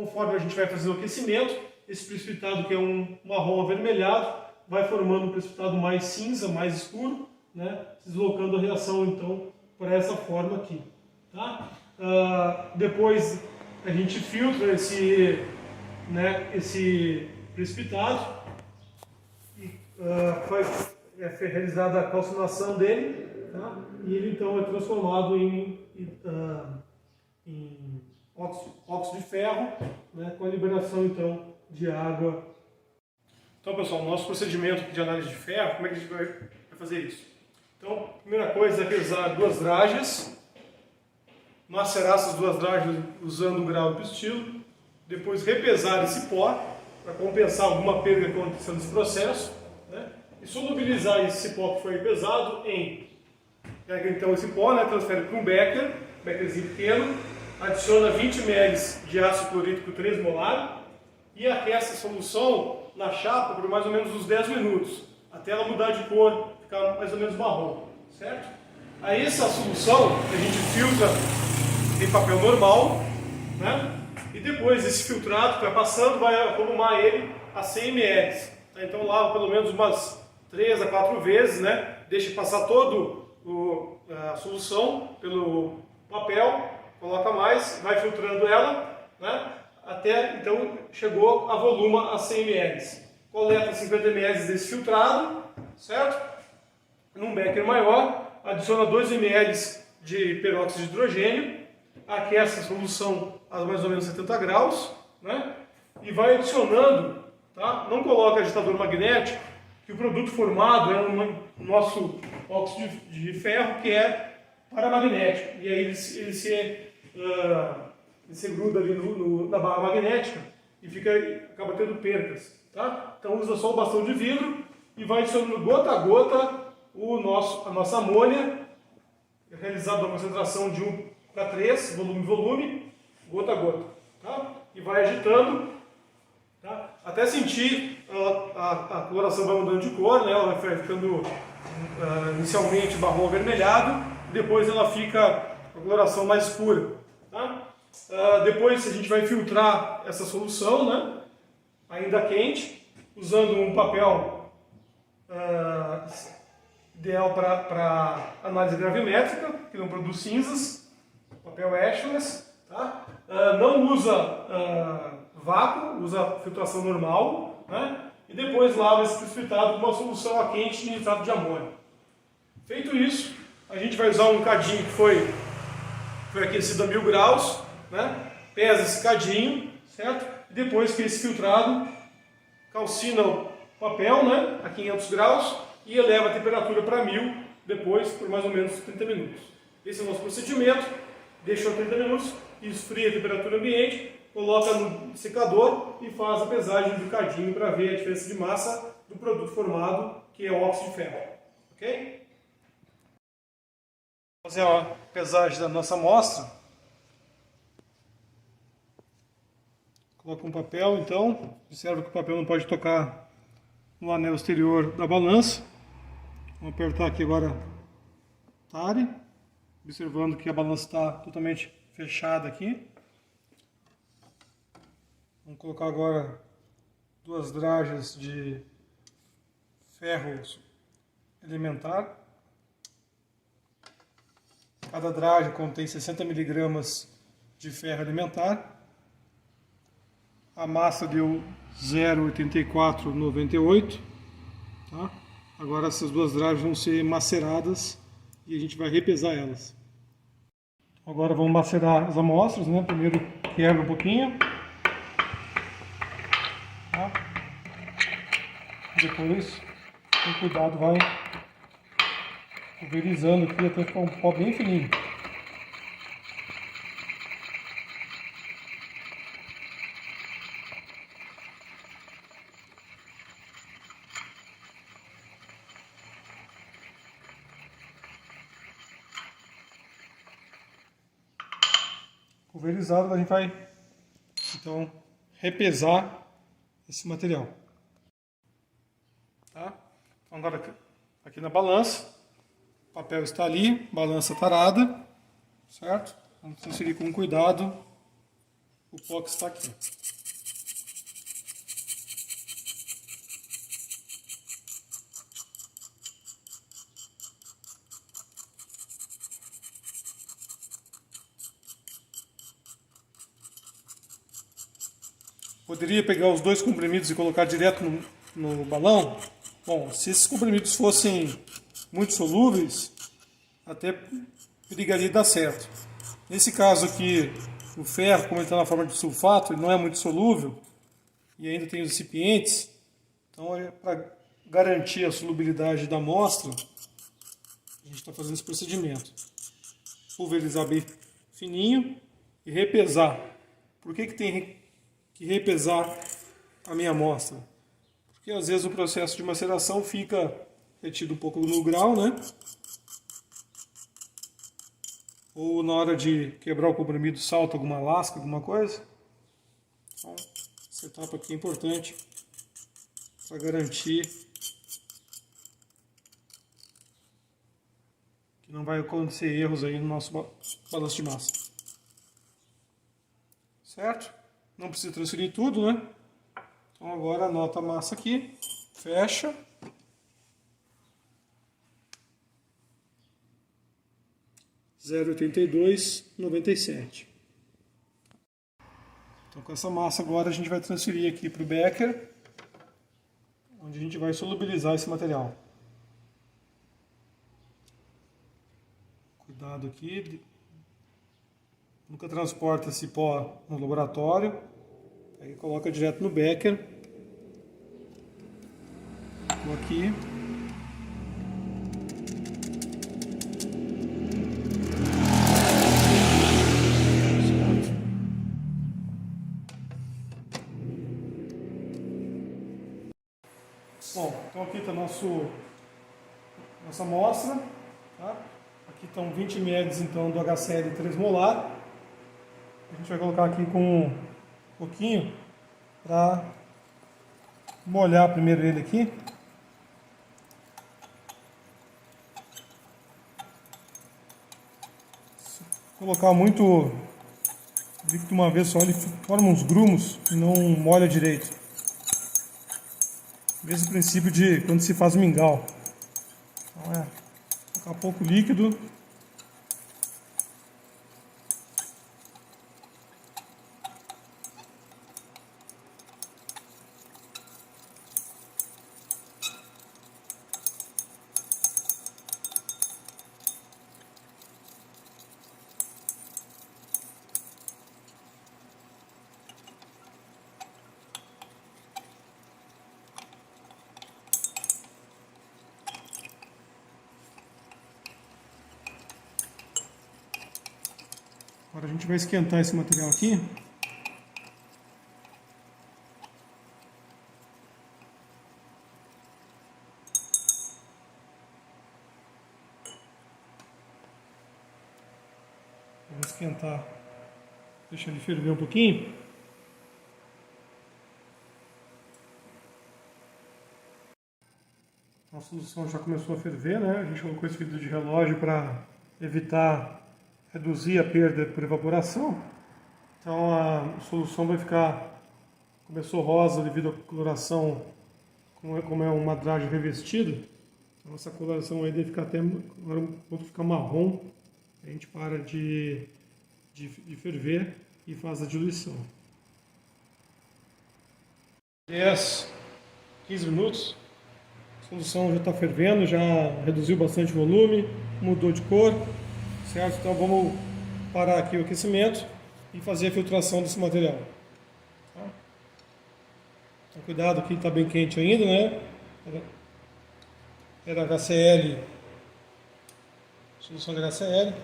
conforme a gente vai fazer o aquecimento, esse precipitado que é um marrom avermelhado, vai formando um precipitado mais cinza, mais escuro, né? Deslocando a reação então para essa forma aqui. Tá? Depois a gente filtra esse precipitado e é realizada a calcinação dele, tá? E ele então é transformado em óxido de ferro, né? Com a liberação então de água. Então, pessoal, o nosso procedimento de análise de ferro, como é que a gente vai fazer isso? Então, a primeira coisa é pesar duas dragas, macerar essas duas dragas usando o grau de pistilo, depois repesar esse pó, para compensar alguma perda que aconteceu nesse processo, né? E solubilizar esse pó que foi pesado pega então esse pó, né? Transfere para um bekerzinho pequeno, adiciona 20 ml de ácido clorídrico 3 molar e aquece a solução na chapa por mais ou menos uns 10 minutos, até ela mudar de cor, ficar mais ou menos marrom, certo? Aí essa solução a gente filtra em papel normal, né? E depois esse filtrado que vai passando, vai volumar ele a 100 ml. Tá? Então lava pelo menos umas 3 a 4 vezes, né? Deixa passar todo a solução pelo papel, coloca mais, vai filtrando ela, né? Até então chegou a voluma a 100 ml. Coleta 50 ml desse filtrado, certo? Num becker maior, adiciona 2 ml de peróxido de hidrogênio, aquece a solução a mais ou menos 70 graus, né? E vai adicionando, tá? Não coloca agitador magnético, que o produto formado é o nosso óxido de ferro, que é paramagnético, e aí ele se gruda ali na barra magnética e acaba tendo percas, tá? Então usa só o bastão de vidro e vai adicionando gota a gota a nossa amônia, realizada uma concentração de 1:3, volume, gota a gota, tá? E vai agitando, tá? Até sentir a coloração vai mudando de cor, né? Ela vai ficando inicialmente marrom avermelhado, depois ela fica com a coloração mais escura, tá? Depois a gente vai filtrar essa solução, né? Ainda quente, usando um papel ideal para análise gravimétrica, que não produz cinzas, papel Ashless, tá? Não usa vácuo, usa filtração normal, né? E depois lava esse precipitado com uma solução a quente de nitrato de amônio. Feito isso, a gente vai usar um cadinho que foi aquecido a 1000 graus, né? Pesa esse cadinho, certo? E depois que esse filtrado, calcina o papel, né? A 500 graus e eleva a temperatura para 1000, depois por mais ou menos 30 minutos. Esse é o nosso procedimento. Deixa 30 minutos, esfria a temperatura ambiente, coloca no secador e faz a pesagem do cadinho para ver a diferença de massa do produto formado, que é o óxido de ferro. Ok? Vamos fazer a pesagem da nossa amostra. Coloca um papel, então. Observa que o papel não pode tocar no anel exterior da balança. Vamos apertar aqui agora Tare, observando que a balança está totalmente fechada aqui. Vamos colocar agora 2 dragas de ferro elementar. Cada dragem contém 60 mg de ferro elementar. A massa deu 0,8498. Tá? Agora essas 2 dragas vão ser maceradas e a gente vai repesar elas. Agora vamos macerar as amostras, né? Primeiro quebra um pouquinho. Tá? Depois, com cuidado, vai pulverizando aqui até ficar um pó bem fininho. Pulverizado, a gente vai então repesar esse material. Tá? Então agora aqui na balança, o papel está ali, balança tarada, certo? Vamos transferir com cuidado o pó que está aqui. Poderia pegar os dois comprimidos e colocar direto no balão? Bom, se esses comprimidos fossem muito solúveis, até perigaria dar certo. Nesse caso aqui, o ferro, como ele está na forma de sulfato, ele não é muito solúvel e ainda tem os recipientes, então para garantir a solubilidade da amostra, a gente está fazendo esse procedimento. Pulverizar bem fininho e repesar. Por que tem que repesar a minha amostra? Porque às vezes o processo de maceração fica retido um pouco no grau, né? Ou na hora de quebrar o comprimido salta alguma lasca, alguma coisa. Então, essa etapa aqui é importante para garantir que não vai acontecer erros aí no nosso balanço de massa. Certo? Não precisa transferir tudo, né? Então agora anota a massa aqui, fecha. Zero 0,8297. Então com essa massa agora a gente vai transferir aqui para o becker, onde a gente vai solubilizar esse material. Cuidado aqui, nunca transporta esse pó no laboratório, aí coloca direto no becker. Vou aqui. Bom, então aqui está nossa amostra, tá? Aqui estão 20 ml então do HCl 3 molar. A gente vai colocar aqui com um pouquinho para molhar primeiro ele aqui. Se colocar muito líquido de uma vez só, ele forma uns grumos e não molha direito. Mesmo princípio de quando se faz o mingau. Então colocar pouco líquido. Agora a gente vai esquentar esse material aqui. Vou esquentar, deixa ele ferver um pouquinho. A solução já começou a ferver, né? A gente colocou esse vidro de relógio para evitar reduzir a perda por evaporação. Então a solução vai ficar, começou rosa devido à coloração, como é um madragem revestido. Então essa coloração aí deve ficar até, agora quando ficar marrom, a gente para de ferver e faz a diluição. 10, 15 minutos, a solução já está fervendo, já reduziu bastante volume, mudou de cor, certo? Então vamos parar aqui o aquecimento e fazer a filtração desse material. Tá? Então, cuidado que está bem quente ainda, né? Era HCl, solução de HCl.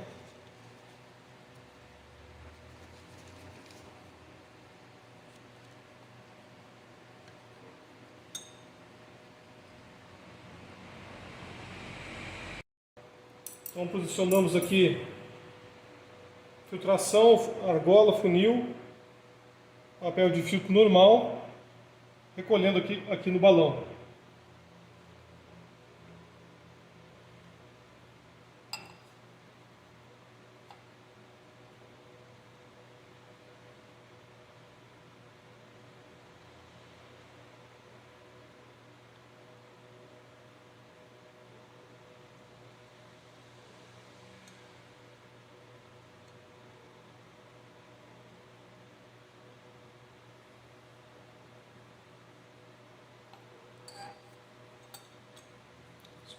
Então posicionamos aqui filtração, argola, funil, papel de filtro normal, recolhendo aqui no balão.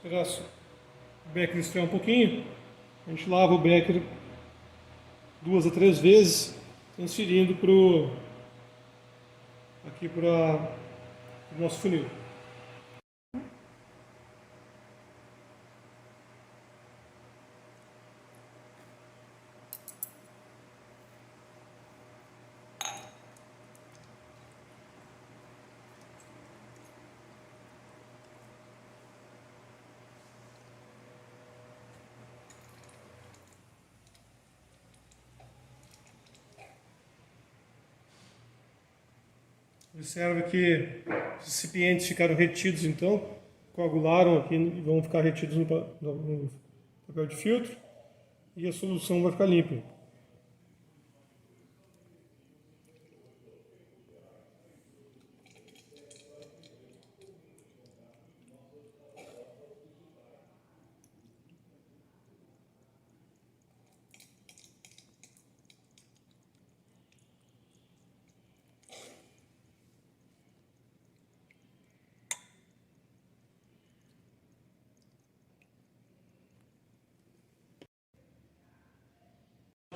Esperar o becker esfriar um pouquinho. A gente lava o becker 2 a 3 vezes, transferindo aqui para o nosso funil. Observe que os recipientes ficaram retidos, então, coagularam aqui e vão ficar retidos no papel de filtro e a solução vai ficar limpa.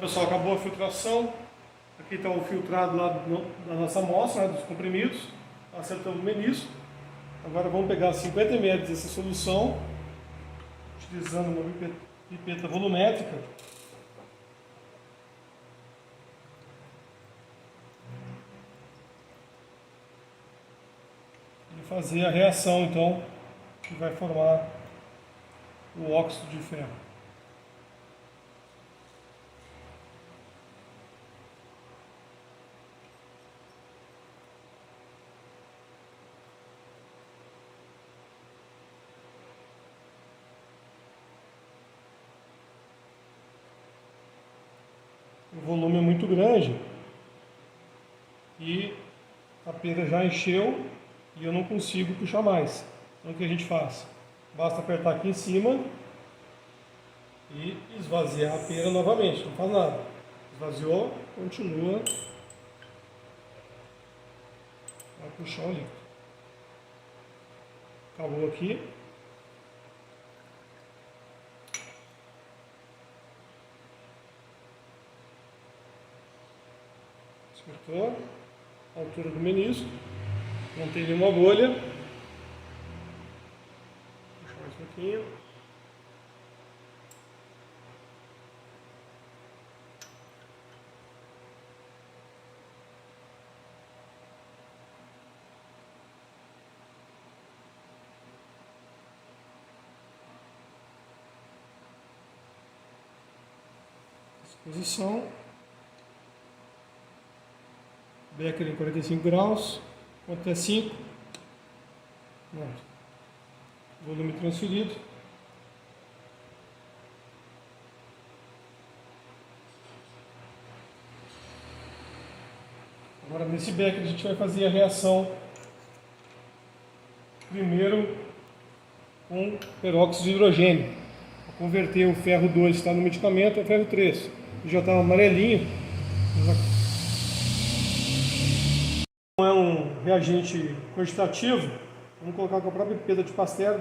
Pessoal, acabou a filtração. Aqui está o filtrado lá da nossa amostra, né, dos comprimidos. Acertamos o menisco. Agora vamos pegar 50 ml dessa solução, utilizando uma pipeta volumétrica. E fazer a reação, então, que vai formar o óxido de ferro. O volume é muito grande e a pera já encheu e eu não consigo puxar mais. Então o que a gente faz? Basta apertar aqui em cima e esvaziar a pera novamente, não faz nada. Esvaziou, continua a puxar o líquido. Acabou aqui. Acertou a altura do menisco, não tem nenhuma bolha. Puxar mais um pouquinho. Posição. Becker em 45 graus, quanto é 5, volume transferido. Agora nesse becker a gente vai fazer a reação primeiro com peróxido de hidrogênio, para converter o ferro 2 que está no medicamento ao ferro 3, que já está amarelinho. Não é um reagente quantitativo, vamos colocar com a própria pipeta de Pasteur,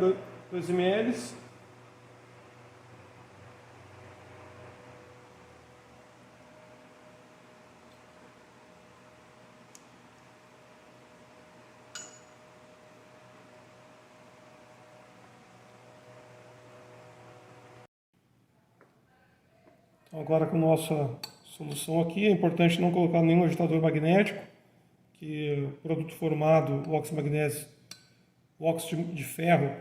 2 ml. Então, agora com a nossa solução aqui, é importante não colocar nenhum agitador magnético, que o produto formado, o óxido magnésio, o óxido de ferro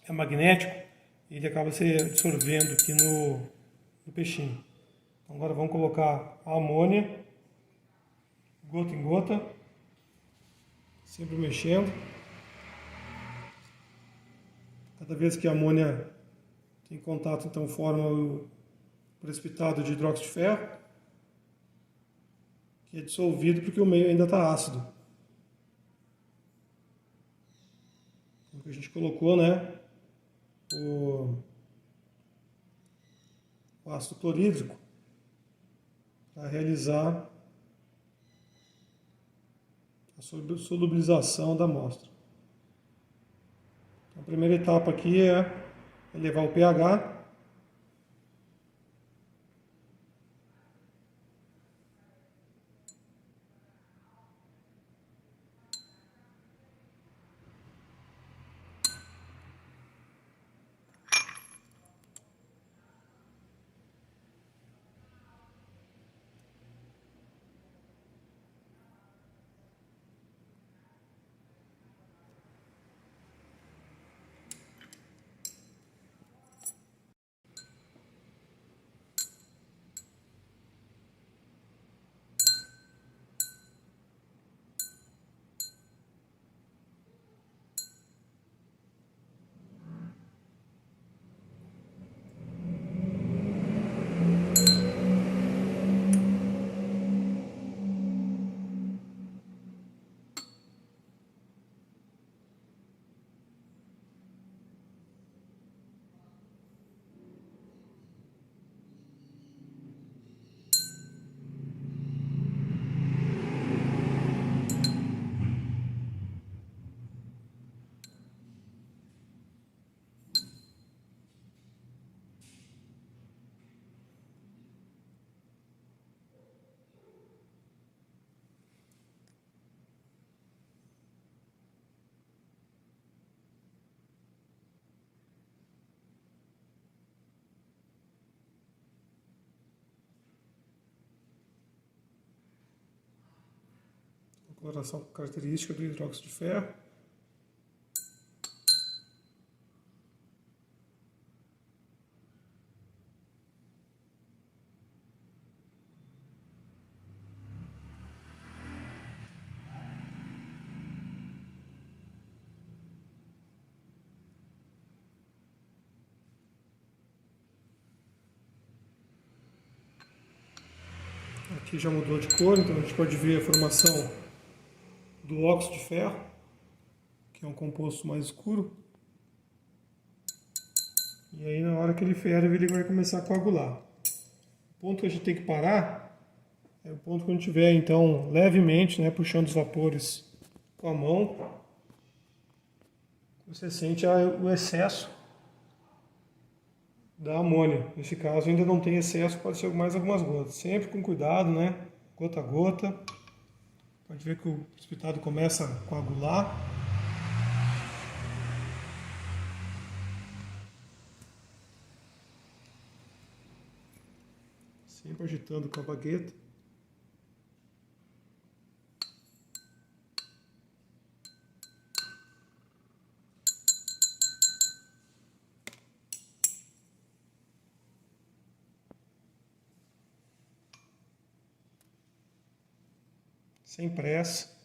é magnético, e ele acaba se absorvendo aqui no peixinho. Então, agora vamos colocar a amônia, gota em gota, sempre mexendo. Cada vez que a amônia tem contato, então forma o precipitado de hidróxido de ferro, que é dissolvido porque o meio ainda está ácido. O que a gente colocou, né, o ácido clorídrico para realizar a solubilização da amostra. Então, A primeira etapa aqui é elevar o pH. Coloração característica do hidróxido de ferro. Aqui já mudou de cor, então a gente pode ver a formação do óxido de ferro, que é um composto mais escuro. E aí na hora que ele ferve, ele vai começar a coagular. O ponto que a gente tem que parar é o ponto que a gente estiver então levemente, né, puxando os vapores com a mão. Você sente o excesso da amônia. Nesse caso ainda não tem excesso, pode ser mais algumas gotas. Sempre com cuidado, né? Gota a gota. Pode ver que o precipitado começa a coagular. Sempre agitando com a bagueta. Sem pressa.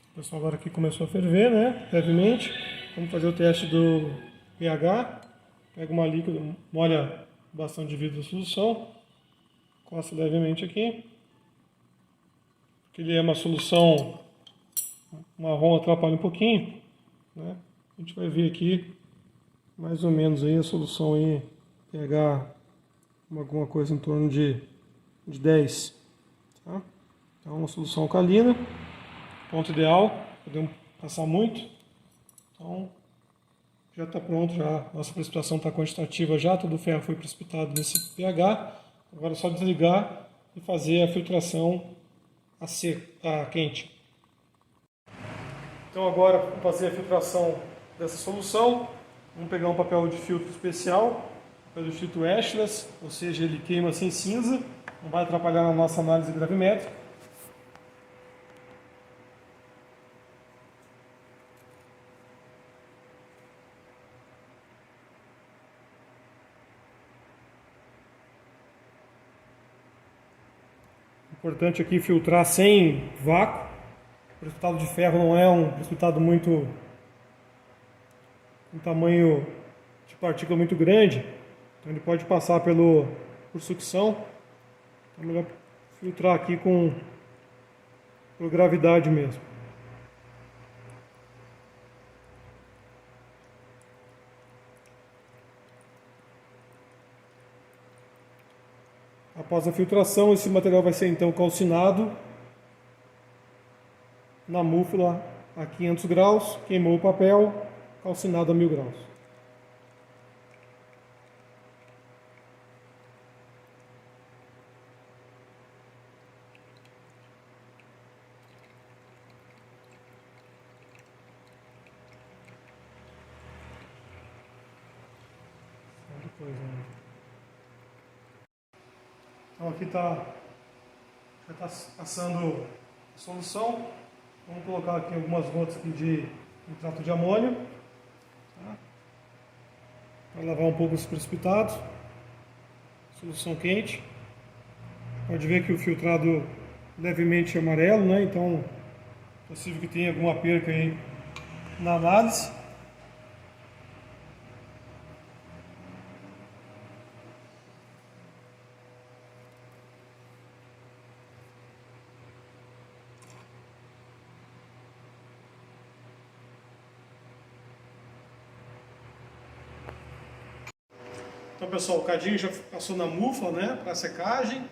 O pessoal agora aqui começou a ferver, né? Levemente. Vamos fazer o teste do pH. Pega uma líquida, molha bastante de vidro da solução. Coça levemente aqui. Porque ele é uma solução marrom, atrapalha um pouquinho, né? A gente vai ver aqui mais ou menos aí a solução aí, pH alguma coisa em torno de 10. Tá? Então uma solução alcalina. Ponto ideal, podemos passar muito. Então, já está pronto, já nossa precipitação está quantitativa já, todo o ferro foi precipitado nesse pH. Agora é só desligar e fazer a filtração a quente. Então agora, para fazer a filtração dessa solução, vamos pegar um papel de filtro especial, papel de filtro Ashless, ou seja, ele queima sem cinza, não vai atrapalhar na nossa análise gravimétrica. Importante aqui filtrar sem vácuo. O precipitado de ferro não é um precipitado muito um tamanho de partícula muito grande, então ele pode passar por sucção. Então é melhor filtrar aqui por gravidade mesmo. Após a filtração, esse material vai ser então calcinado na múfula a 500 graus, queimou o papel, calcinado a 1000 graus. Então aqui já está assando a solução. Vamos colocar aqui algumas gotas aqui de nitrato de amônio, tá? Para lavar um pouco os precipitados. Solução quente. Pode ver que o filtrado levemente amarelo, né? Então é possível que tenha alguma perca aí na análise. Então, pessoal, o cadinho já passou na múfla, né, para secagem,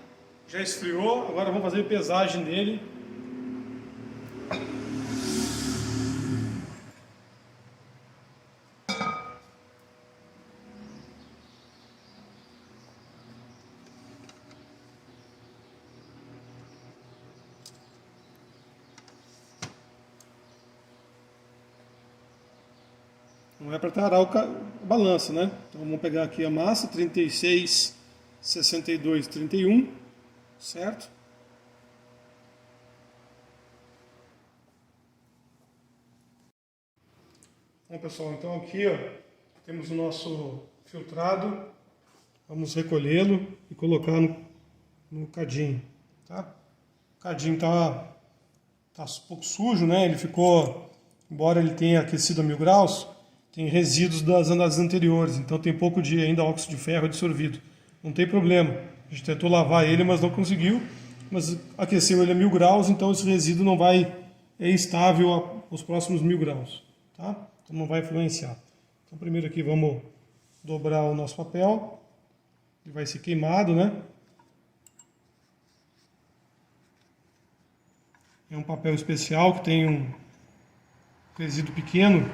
já esfriou. Agora vamos fazer a pesagem dele. Não é para tarar a balança, né? Então vamos pegar aqui a massa, 36, 62, 31, certo? Bom, pessoal, então aqui ó, temos o nosso filtrado. Vamos recolhê-lo e colocar no cadinho, tá? O cadinho tá um pouco sujo, né? Ele ficou, embora ele tenha aquecido a 1000 graus, tem resíduos das análises anteriores, então tem pouco de ainda óxido de ferro dissolvido. Não tem problema. A gente tentou lavar ele, mas não conseguiu. Mas aqueceu ele a 1000 graus, então esse resíduo não vai estável aos próximos 1000 graus, tá? Então não vai influenciar. Então primeiro aqui vamos dobrar o nosso papel. Ele vai ser queimado, né? É um papel especial que tem um resíduo pequeno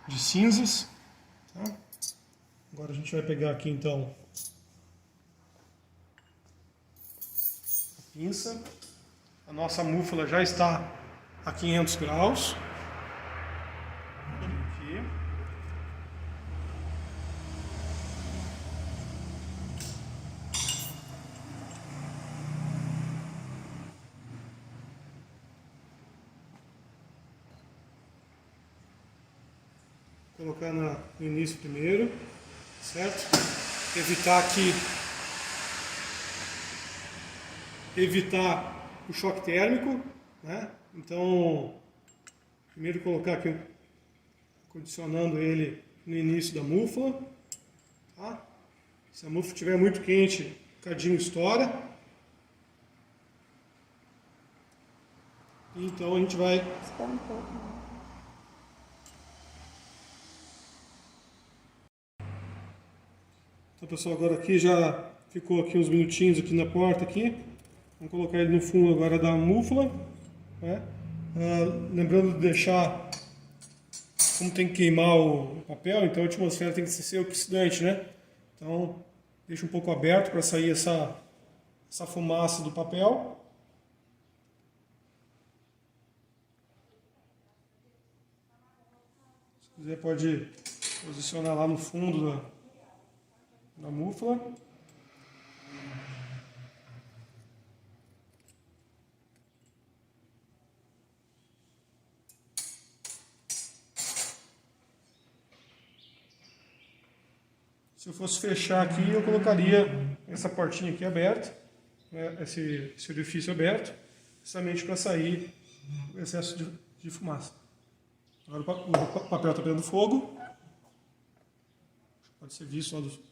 de cinzas, tá? Agora a gente vai pegar aqui então a pinça. A nossa múfula já está a 500 graus. Aqui. Colocar no início primeiro, certo? Evitar o choque térmico, né? Então, primeiro colocar aqui, condicionando ele no início da múfula, tá? Se a múfula estiver muito quente, o cadinho estoura. Então a gente vai... Então, pessoal, agora aqui já ficou aqui uns minutinhos aqui na porta aqui. Vamos colocar ele no fundo agora da múfula, né? Lembrando de deixar, como tem que queimar o papel, então a atmosfera tem que ser oxidante, né? Então deixa um pouco aberto para sair essa fumaça do papel. Se quiser pode posicionar lá no fundo da múfula. Se eu fosse fechar aqui, eu colocaria essa portinha aqui aberta, né, esse orifício aberto, justamente para sair o excesso de fumaça. Agora o papel está pegando fogo. Pode ser visto lá do...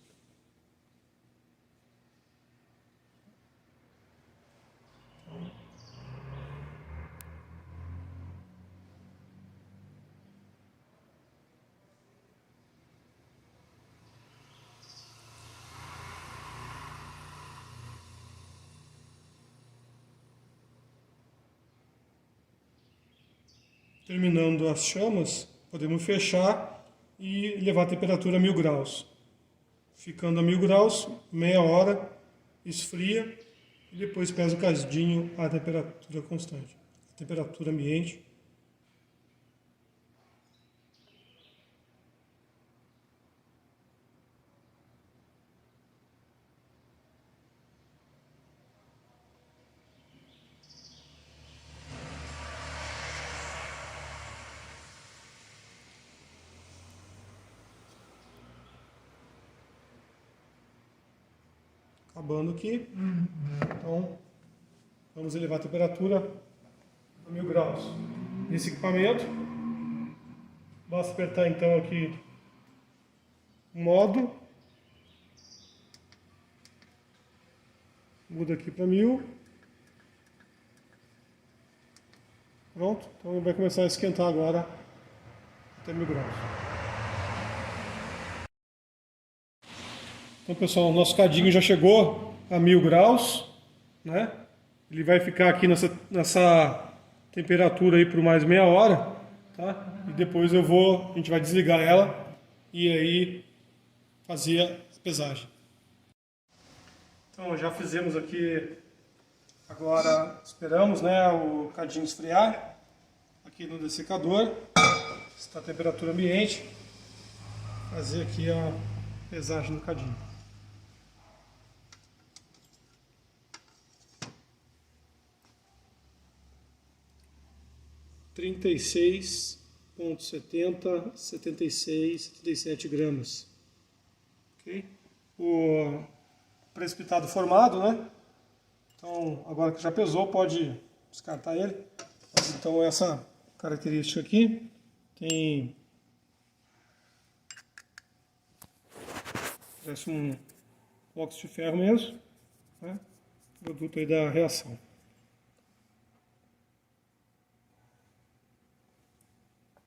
Terminando as chamas, podemos fechar e levar a temperatura a 1000 graus. Ficando a 1000 graus, meia hora, esfria e depois pesa o cadinho a temperatura constante, a temperatura ambiente. Acabando aqui, então vamos elevar a temperatura a 1000 graus. Nesse equipamento, basta apertar então aqui modo, muda aqui para 1000, pronto, então vai começar a esquentar agora até 1000 graus. Então, pessoal, o nosso cadinho já chegou a 1000 graus, né? Ele vai ficar aqui nessa temperatura aí por mais meia hora, tá? E depois a gente vai desligar ela e aí fazer a pesagem. Então, já fizemos aqui, agora esperamos, né, o cadinho esfriar aqui no dessecador, está a temperatura ambiente, fazer aqui a pesagem do cadinho. 36,70, 76, 77 gramas. Okay? O precipitado formado, né? Então, agora que já pesou, pode descartar ele. Então, essa característica aqui tem... Parece um óxido de ferro mesmo, né? Produto aí da reação.